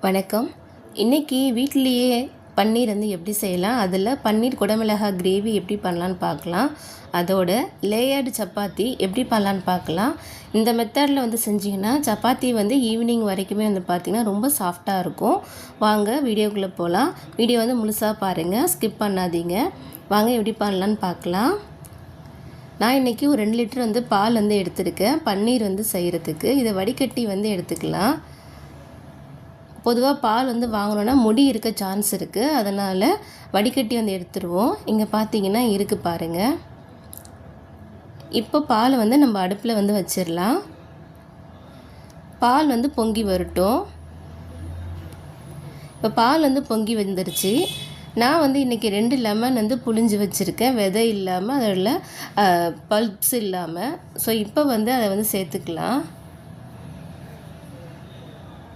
வணக்கம். இன்றைக்கி வீட்டிலேயே பன்னீர் வந்து எப்படி செய்யலாம், அதில் பன்னீர் குடமிளகாய் கிரேவி எப்படி பண்ணலான்னு பார்க்கலாம். அதோட லேயர்டு சப்பாத்தி எப்படி பண்ணலான்னு பார்க்கலாம். இந்த மெத்தடில் வந்து செஞ்சிங்கன்னா சப்பாத்தி வந்து ஈவினிங் வரைக்குமே வந்து பார்த்திங்கன்னா ரொம்ப சாஃப்டாக இருக்கும். வாங்க வீடியோக்குள்ளே போகலாம். வீடியோ வந்து முழுசாக பாருங்கள், ஸ்கிப் பண்ணாதீங்க. வாங்க எப்படி பண்ணலான்னு பார்க்கலாம். நான் இன்றைக்கி ஒரு 2 லிட்டர் வந்து பால் வந்து எடுத்துருக்கேன் பன்னீர் வந்து செய்கிறதுக்கு. இதை வடிகட்டி வந்து எடுத்துக்கலாம். பொதுவாக பால் வந்து வாங்கணுன்னா முடி இருக்க சான்ஸ் இருக்குது, அதனால் வடிகட்டி வந்து எடுத்துருவோம். இங்கே பார்த்தீங்கன்னா இருக்குது பாருங்கள். இப்போ பால் வந்து நம்ம அடுப்பில் வந்து வச்சிடலாம். பால் வந்து பொங்கி வரட்டும். இப்போ பால் வந்து பொங்கி வந்துருச்சு. நான் வந்து இன்றைக்கி 2 லெமன் வந்து புழிஞ்சு வச்சுருக்கேன், விதை இல்லாமல், அதில் பல்ப்ஸ் இல்லாமல். ஸோ இப்போ வந்து அதை வந்து சேர்த்துக்கலாம்.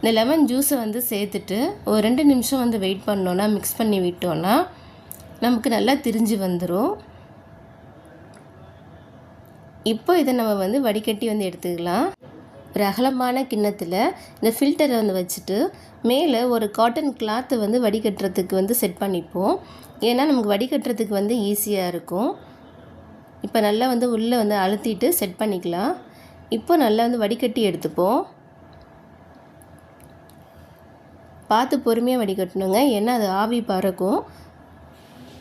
இந்த லெமன் ஜூஸை வந்து சேர்த்துட்டு ஒரு 2 நிமிஷம் வந்து வெயிட் பண்ணோன்னா, மிக்ஸ் பண்ணி விட்டோன்னா நமக்கு நல்லா திரிஞ்சு வந்துடும். இப்போ இதை நம்ம வந்து வடிகட்டி வந்து எடுத்துக்கலாம். ஒரு அகலமான கிண்ணத்தில் இந்த ஃபில்டரை வந்து வச்சுட்டு மேலே ஒரு காட்டன் கிளாத்தை வந்து வடிகட்டுறதுக்கு வந்து செட் பண்ணிப்போம். ஏன்னா நமக்கு வடிகட்டுறதுக்கு வந்து ஈஸியாக இருக்கும். இப்போ நல்லா வந்து உள்ளே வந்து அழுத்திட்டு செட் பண்ணிக்கலாம். இப்போ நல்லா வந்து வடிகட்டி எடுத்துப்போம். பார்த்து பொறுமையாக வடிகட்டணுங்க, ஏன்னா அது ஆவி பறக்கும்.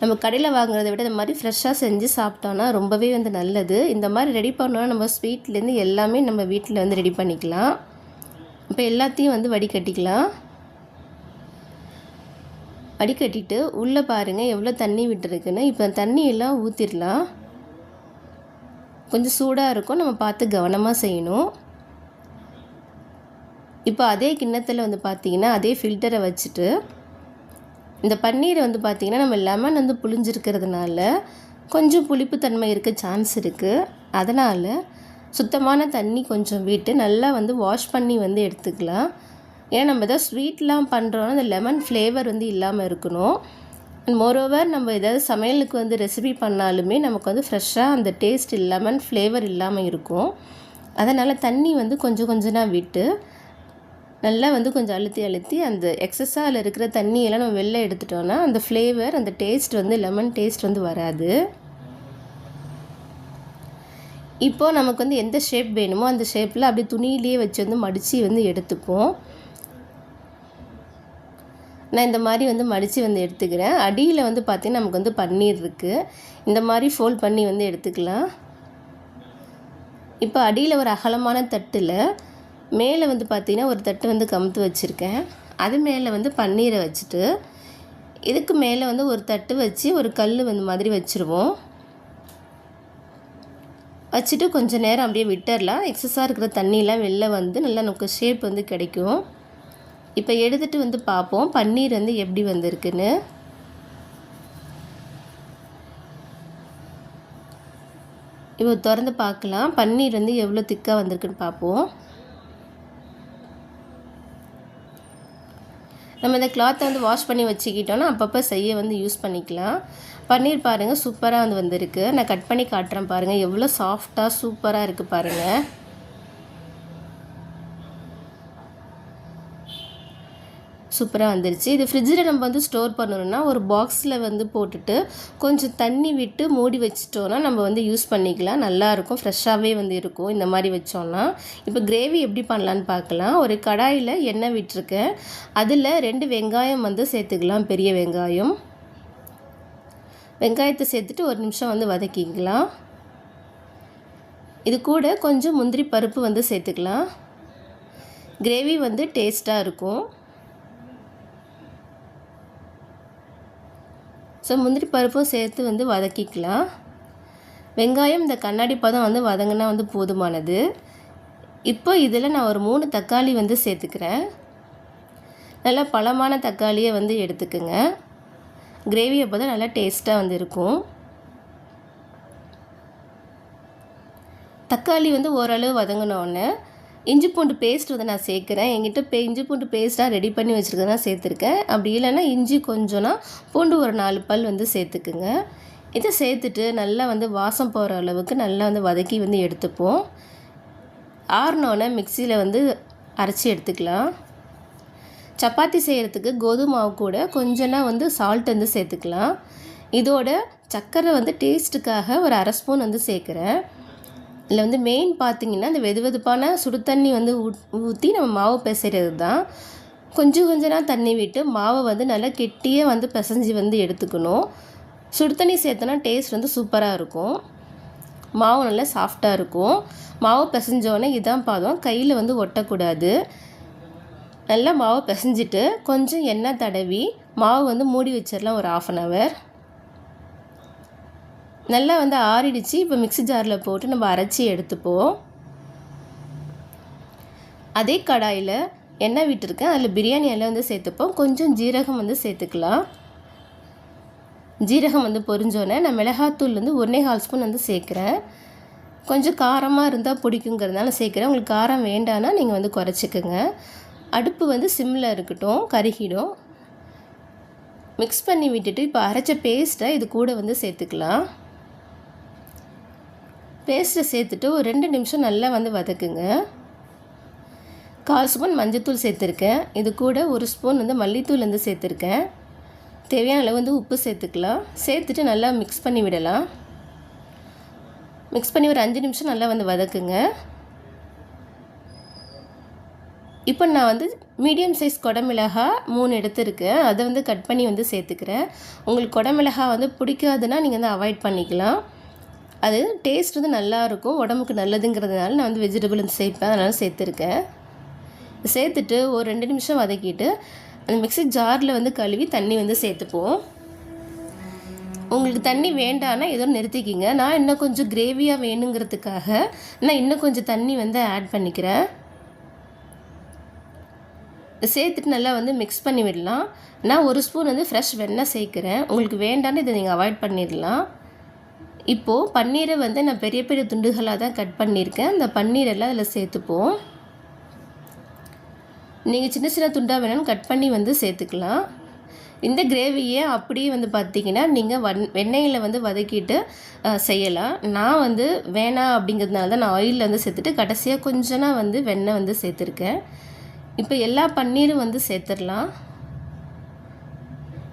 நம்ம கடையில் வாங்குறதை விட இந்த மாதிரி ஃப்ரெஷ்ஷாக செஞ்சு சாப்பிட்டோன்னா ரொம்பவே வந்து நல்லது. இந்த மாதிரி ரெடி பண்ணோன்னா நம்ம ஸ்வீட்லேருந்து எல்லாமே நம்ம வீட்டில் வந்து ரெடி பண்ணிக்கலாம். இப்போ எல்லாத்தையும் வந்து வடிகட்டிக்கலாம். வடிகட்டிட்டு உள்ளே பாருங்கள் எவ்வளோ தண்ணி விட்டுருக்குன்னு. இப்போ தண்ணியெல்லாம் ஊற்றிடலாம். கொஞ்சம் சூடாக இருக்கும், நம்ம பார்த்து கவனமாக செய்யணும். இப்போ அதே கிண்ணத்தில் வந்து பார்த்திங்கன்னா அதே ஃபில்டரை வச்சுட்டு இந்த பன்னீரை வந்து பார்த்திங்கன்னா நம்ம லெமன் வந்து புழிஞ்சிருக்கிறதுனால கொஞ்சம் புளிப்புத்தன்மை இருக்க சான்ஸ் இருக்குது. அதனால் சுத்தமான தண்ணி கொஞ்சம் விட்டு நல்லா வந்து வாஷ் பண்ணி வந்து எடுத்துக்கலாம். ஏன்னா நம்ம எதாவது ஸ்வீட்லாம் பண்ணுறோன்னா அந்த லெமன் ஃப்ளேவர் வந்து இல்லாமல் இருக்கணும். அண்ட் மோரோவர் நம்ம ஏதாவது சமையலுக்கு வந்து ரெசிபி பண்ணாலுமே நமக்கு வந்து ஃப்ரெஷ்ஷாக அந்த டேஸ்ட் லெமன் ஃப்ளேவர் இல்லாமல் இருக்கும். அதனால் தண்ணி வந்து கொஞ்சம் கொஞ்சமாக விட்டு நல்லா வந்து கொஞ்சம் அழுத்தி அந்த எக்ஸஸாக அதில் இருக்கிற தண்ணியெல்லாம் நம்ம வெளில எடுத்துட்டோன்னா அந்த ஃப்ளேவர், அந்த டேஸ்ட் வந்து லெமன் டேஸ்ட் வந்து வராது. இப்போது நமக்கு வந்து எந்த ஷேப் வேணுமோ அந்த ஷேப்பில் அப்படியே துணியிலேயே வச்சு வந்து மடித்து வந்து எடுத்துப்போம். நான் இந்த மாதிரி வந்து மடித்து வந்து எடுத்துக்கிறேன். அடியில் வந்து பார்த்திங்கன்னா நமக்கு வந்து பன்னீர் இருக்குது. இந்த மாதிரி ஃபோல்ட் பண்ணி வந்து எடுத்துக்கலாம். இப்போ அடியில் ஒரு அகலமான தட்டில் மேலே வந்து பார்த்திங்கன்னா ஒரு தட்டு வந்து கமுத்து வச்சுருக்கேன். அது மேலே வந்து பன்னீரை வச்சுட்டு இதுக்கு மேலே வந்து ஒரு தட்டு வச்சு ஒரு கல் வந்து மாதிரி வச்சுருவோம். வச்சுட்டு கொஞ்சம் நேரம் அப்படியே விட்டுடலாம். எக்ஸஸாக இருக்கிற தண்ணியெலாம் வெளில வந்து நல்லா நமக்கு ஷேப் வந்து கிடைக்கும். இப்போ எடுத்துகிட்டு வந்து பார்ப்போம் பன்னீர் வந்து எப்படி வந்திருக்குன்னு. இப்போ திறந்து பார்க்கலாம் பன்னீர் வந்து எவ்வளோ திக்காக வந்திருக்குன்னு பார்ப்போம். நம்ம இந்த கிளாத்தை வந்து வாஷ் பண்ணி வச்சுக்கிட்டோன்னா அப்பப்போ செய்ய வந்து யூஸ் பண்ணிக்கலாம். பன்னீர் பாருங்கள் சூப்பராக வந்து வந்திருக்கு. நான் கட் பண்ணி காட்டுறேன் பாருங்கள், எவ்வளோ சாஃப்டாக சூப்பராக இருக்குது பாருங்கள். சூப்பராக வந்துருச்சு. இது ஃப்ரிட்ஜில் நம்ம வந்து ஸ்டோர் பண்ணணுன்னா ஒரு பாக்ஸில் வந்து போட்டுட்டு கொஞ்சம் தண்ணி விட்டு மூடி வச்சிட்டோன்னா நம்ம வந்து யூஸ் பண்ணிக்கலாம். நல்லாயிருக்கும், ஃப்ரெஷ்ஷாகவே வந்து இருக்கும் இந்த மாதிரி வச்சோன்னா. இப்போ கிரேவி எப்படி பண்ணலான்னு பார்க்கலாம். ஒரு கடாயில் எண்ணெய் விட்டுருக்கேன். அதில் 2 வெங்காயம் வந்து சேர்த்துக்கலாம், பெரிய வெங்காயம். வெங்காயத்தை சேர்த்துட்டு ஒரு நிமிஷம் வந்து வதக்கிக்கலாம். இது கூட கொஞ்சம் முந்திரி பருப்பு வந்து சேர்த்துக்கலாம். கிரேவி வந்து டேஸ்ட்டாக இருக்கும். ஸோ முந்திரி பருப்பும் சேர்த்து வந்து வதக்கிக்கலாம். வெங்காயம் இந்த கண்ணாடி பதம் வந்து வதங்கினா வந்து போதுமானது. இப்போ இதில் நான் ஒரு 3 தக்காளி வந்து சேர்த்துக்கிறேன். நல்லா பழமான தக்காளியை வந்து எடுத்துக்குங்க. கிரேவி அப்போ தான் நல்லா டேஸ்ட்டாக வந்து இருக்கும். தக்காளி வந்து ஓரளவு வதங்கினோடனே இஞ்சி பூண்டு பேஸ்ட் வந்து நான் சேர்க்குறேன். என்கிட்ட இஞ்சி பூண்டு பேஸ்ட்டாக ரெடி பண்ணி வச்சுருக்கேன் தான் சேர்த்துருக்கேன். அப்படி இல்லைன்னா இஞ்சி கொஞ்சம்னா பூண்டு ஒரு 4 பல் வந்து சேர்த்துக்குங்க. இதை சேர்த்துட்டு நல்லா வந்து வாசம் போகிற அளவுக்கு நல்லா வந்து வதக்கி வந்து எடுத்துப்போம். ஆறினோடனே மிக்சியில் வந்து அரைச்சி எடுத்துக்கலாம். சப்பாத்தி செய்கிறதுக்கு கோதுமை மாவு கூட கொஞ்சனா வந்து சால்ட் வந்து சேர்த்துக்கலாம். இதோட சர்க்கரை வந்து டேஸ்ட்டுக்காக ஒரு அரை ஸ்பூன் வந்து சேர்க்குறேன். இதில் வந்து மெயின் பார்த்திங்கன்னா இந்த வெதுவெதுப்பான சுடு தண்ணி வந்து ஊற்றி நம்ம மாவு பிசைகிறது தான். கொஞ்சம் கொஞ்சமாக தண்ணி விட்டு மாவை வந்து நல்லா கெட்டியாக வந்து பிசைஞ்சு வந்து எடுத்துக்கணும். சுடு தண்ணி சேர்த்தோன்னா டேஸ்ட் வந்து சூப்பராக இருக்கும். மாவு நல்லா சாஃப்டாக இருக்கும். மாவு பிசைஞ்சோடனே இதான் பாதம், கையில் வந்து ஒட்டக்கூடாது. நல்லா மாவு பிசைஞ்சிட்டு கொஞ்சம் எண்ணெய் தடவி மாவு வந்து மூடி வச்சிடலாம் ஒரு 1/2 hour. நல்லா வந்து ஆறிடுச்சு. இப்போ மிக்ஸி ஜாரில் போட்டு நம்ம அரைச்சி எடுத்துப்போம். அதே கடாயில் எண்ணெய் விட்டுருக்கேன், அதில் பிரியாணி எல்லாம் வந்து சேர்த்துப்போம். கொஞ்சம் ஜீரகம் வந்து சேர்த்துக்கலாம். ஜீரகம் வந்து பொரிஞ்சோன்னே நான் மிளகாத்தூள் வந்து 1.25 ஸ்பூன் வந்து சேர்க்குறேன். கொஞ்சம் காரமாக இருந்தால் பிடிக்குங்கிறதுனால சேர்க்குறேன். உங்களுக்கு காரம் வேண்டான்னா நீங்கள் வந்து குறைச்சிக்கோங்க. அடுப்பு வந்து சிம்மில் இருக்கட்டும், கருகிடும். மிக்ஸ் பண்ணி விட்டுட்டு இப்போ அரைச்ச பேஸ்ட்டை இது கூட வந்து சேர்த்துக்கலாம். பேஸ்ட்டை சேர்த்துட்டு ஒரு 2 நிமிஷம் நல்லா வந்து வதக்குங்க. 1/4 ஸ்பூன் மஞ்சத்தூள் சேர்த்துருக்கேன். இது கூட 1 ஸ்பூன் வந்து மல்லித்தூள் வந்து சேர்த்துருக்கேன். தேவையான அளவு வந்து உப்பு சேர்த்துக்கலாம். சேர்த்துட்டு நல்லா மிக்ஸ் பண்ணி விடலாம். மிக்ஸ் பண்ணி ஒரு 5 நிமிஷம் நல்லா வந்து வதக்குங்க. இப்போ நான் வந்து மீடியம் சைஸ் குடமிளகாய் 3 எடுத்துருக்கேன். அதை வந்து கட் பண்ணி வந்து சேர்த்துக்கிறேன். உங்களுக்கு குடமிளகாய் வந்து பிடிக்காதுன்னா நீங்கள் வந்து அவாய்ட் பண்ணிக்கலாம். அது டேஸ்ட் வந்து நல்லாயிருக்கும், உடம்புக்கு நல்லதுங்கிறதுனால நான் வந்து வெஜிடபிள் வந்து சேர்ப்பேன், அதனால் சேர்த்துருக்கேன். சேர்த்துட்டு ஒரு 2 நிமிஷம் வதக்கிட்டு அந்த மிக்ஸி ஜாரில் வந்து கழுவி தண்ணி வந்து சேர்த்துப்போம். உங்களுக்கு தண்ணி வேண்டான்னா ஏதோ நிறுத்திக்கிங்க. நான் இன்னும் கொஞ்சம் கிரேவியாக வேணுங்கிறதுக்காக நான் இன்னும் கொஞ்சம் தண்ணி வந்து ஆட் பண்ணிக்கிறேன். சேர்த்துட்டு நல்லா வந்து மிக்ஸ் பண்ணி விடலாம். நான் 1 ஸ்பூன் வந்து ஃப்ரெஷ் வெண்ணெய் சேர்க்குறேன். உங்களுக்கு வேண்டான்னு இதை நீங்கள் அவாய்ட் பண்ணிடலாம். இப்போது பன்னீரை வந்து நான் பெரிய பெரிய துண்டுகளாக தான் கட் பண்ணியிருக்கேன். அந்த பன்னீரெல்லாம் அதில் சேர்த்துப்போம். நீங்கள் சின்ன சின்ன துண்டாக வேணாலும் கட் பண்ணி வந்து சேர்த்துக்கலாம். இந்த கிரேவியை அப்படியே வந்து பார்த்திங்கன்னா நீங்கள் வெண்ணெயில் வந்து வதக்கிட்டு செய்யலாம். நான் வந்து வேணாம் அப்படிங்கிறதுனால தான் நான் ஆயிலில் வந்து சேர்த்துட்டு கடைசியாக கொஞ்சம் வந்து வெண்ணெய் வந்து சேர்த்துருக்கேன். இப்போ எல்லா பன்னீரும் வந்து சேர்த்துடலாம்.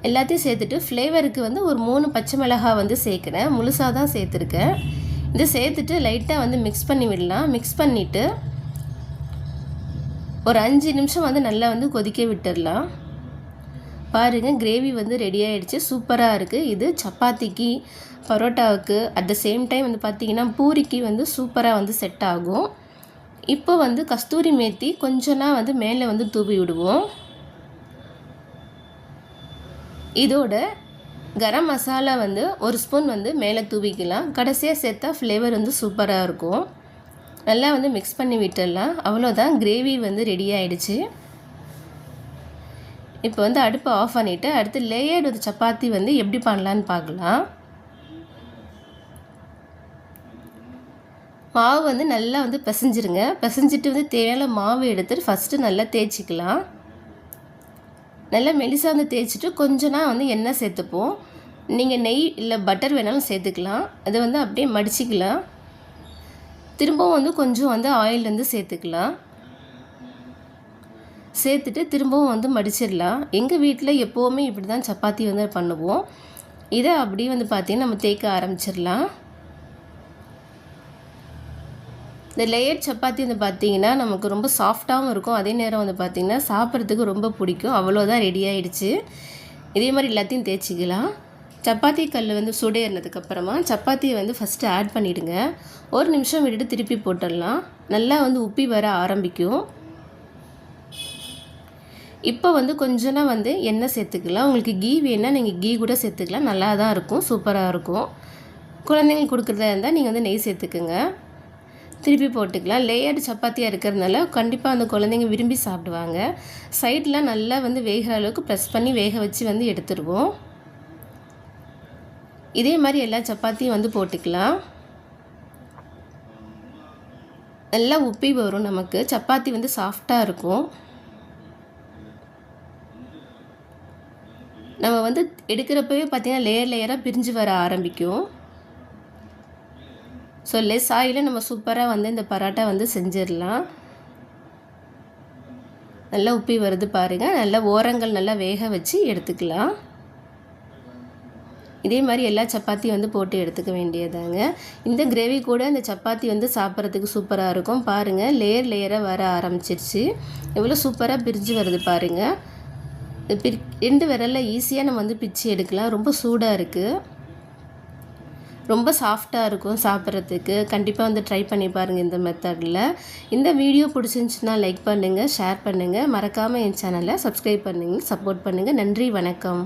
எல்லாத்தையும் சேர்த்துட்டு ஃப்ளேவருக்கு வந்து ஒரு 3 பச்சை மிளகாய் வந்து சேர்க்குறேன். முழுசாக தான் சேர்த்துருக்கேன். இதை சேர்த்துட்டு லைட்டாக வந்து மிக்ஸ் பண்ணி விடலாம். மிக்ஸ் பண்ணிவிட்டு ஒரு 5 நிமிஷம் வந்து நல்லா வந்து கொதிக்க விட்டுடலாம். பாருங்கள், கிரேவி வந்து ரெடி ஆகிடுச்சு. சூப்பராக இருக்குது. இது சப்பாத்திக்கு, பரோட்டாவுக்கு, அட் த சேம் டைம் வந்து பார்த்திங்கன்னா பூரிக்கு வந்து சூப்பராக வந்து செட் ஆகும். இப்போ வந்து கஸ்தூரி மேத்தி கொஞ்சம்னா வந்து மேலே வந்து தூவி விடுவோம். இதோட கரம் மசாலா வந்து 1 ஸ்பூன் வந்து மேலே தூவிக்கலாம். கடைசியாக சேர்த்தா ஃப்ளேவர் வந்து சூப்பராக இருக்கும். நல்லா வந்து மிக்ஸ் பண்ணி விட்டுடலாம். அவ்வளோதான், கிரேவி வந்து ரெடி ஆகிடுச்சு. இப்போ வந்து அடுப்பை ஆஃப் பண்ணிவிட்டு அடுத்து லேயர்டு ஒரு சப்பாத்தி வந்து எப்படி பண்ணலான்னு பார்க்கலாம். மாவு வந்து நல்லா வந்து பிசைஞ்சிருங்க. பிசைஞ்சிட்டு வந்து தேவையான மாவு எடுத்துட்டு ஃபஸ்ட்டு நல்லா தேய்ச்சிக்கலாம். நல்லா மெலிசாக வந்து தேய்ச்சிட்டு கொஞ்சம்னா வந்து எண்ணெய் சேர்த்துப்போம். நீங்கள் நெய் இல்லை பட்டர் வேணாலும் சேர்த்துக்கலாம். அதை வந்து அப்படியே மடிச்சிக்கலாம். திரும்பவும் வந்து கொஞ்சம் வந்து ஆயில் வந்து சேர்த்துக்கலாம். சேர்த்துட்டு திரும்பவும் வந்து மடிச்சிடலாம். எங்கள் வீட்டில் எப்போவுமே இப்படி தான் சப்பாத்தி வந்து பண்ணுவோம். இதை அப்படியே வந்து பார்த்திங்கன்னா நம்ம தேய்க்க ஆரம்பிச்சிடலாம். இந்த லேயர் சப்பாத்தி வந்து பார்த்திங்கன்னா நமக்கு ரொம்ப சாஃப்டாகவும் இருக்கும். அதே நேரம் வந்து பார்த்திங்கன்னா சாப்பிட்றதுக்கு ரொம்ப பிடிக்கும். அவ்வளோதான், ரெடி ஆகிடுச்சு. இதே மாதிரி எல்லாத்தையும் தேய்ச்சிக்கலாம். சப்பாத்தி கல் வந்து சுடேறினதுக்கப்புறமா சப்பாத்தியை வந்து ஃபஸ்ட்டு ஆட் பண்ணிவிடுங்க. 1 நிமிஷம் விட்டுட்டு திருப்பி போட்டுடலாம். நல்லா வந்து உப்பி வர ஆரம்பிக்கும். இப்போ வந்து கொஞ்சம்னா வந்து எண்ணெய் சேர்த்துக்கலாம். உங்களுக்கு கீ வேணுன்னா நீங்கள் கீ கூட சேர்த்துக்கலாம். நல்லா தான் இருக்கும், சூப்பராக இருக்கும். குழந்தைங்களுக்கு கொடுக்குறதா இருந்தால் நீங்கள் வந்து நெய் சேர்த்துக்குங்க. திருப்பி போட்டுக்கலாம். லேயர்டு சப்பாத்தியாக இருக்கிறதுனால கண்டிப்பாக அந்த குழந்தைங்க விரும்பி சாப்பிடுவாங்க. சைடில் நல்லா வந்து வேகிற அளவுக்கு ப்ரெஸ் பண்ணி வேக வச்சு வந்து எடுத்துருவோம். இதே மாதிரி எல்லா சப்பாத்தியும் வந்து போட்டுக்கலாம். நல்லா உப்பி வரும். நமக்கு சப்பாத்தி வந்து சாஃப்டாக இருக்கும். நம்ம வந்து எடுக்கிறப்பவே பார்த்திங்கன்னா லேயர் லேயராக பிரிஞ்சு வர ஆரம்பிக்கும். ஸோ லெஸ் ஆயிலில் நம்ம சூப்பராக வந்து இந்த பரோட்டா வந்து செஞ்சிடலாம். நல்லா உப்பி வருது பாருங்கள். நல்லா ஓரங்கள் நல்லா வேக வச்சு எடுத்துக்கலாம். இதே மாதிரி எல்லா சப்பாத்தியும் வந்து போட்டு எடுத்துக்க வேண்டியதாங்க. இந்த கிரேவி கூட இந்த சப்பாத்தி வந்து சாப்பிட்றதுக்கு சூப்பராக இருக்கும். பாருங்கள் லேயராக வர ஆரம்பிச்சிருச்சு. எவ்வளோ சூப்பராக பிரிஞ்சு வருது பாருங்கள். 2 விரலில் ஈஸியாக நம்ம வந்து பிச்சு எடுக்கலாம். ரொம்ப சூடாக இருக்குது. ரொம்ப சாஃப்டாக இருக்கும் சாப்பிட்றதுக்கு. கண்டிப்பாக வந்து ட்ரை பண்ணி பாருங்கள் இந்த மெத்தடில். இந்த வீடியோ பிடிச்சிருந்துச்சுன்னா லைக் பண்ணுங்கள், ஷேர் பண்ணுங்கள். மறக்காமல் என் சேனலை சப்ஸ்கிரைப் பண்ணுங்கள், சப்போர்ட் பண்ணுங்கள். நன்றி, வணக்கம்.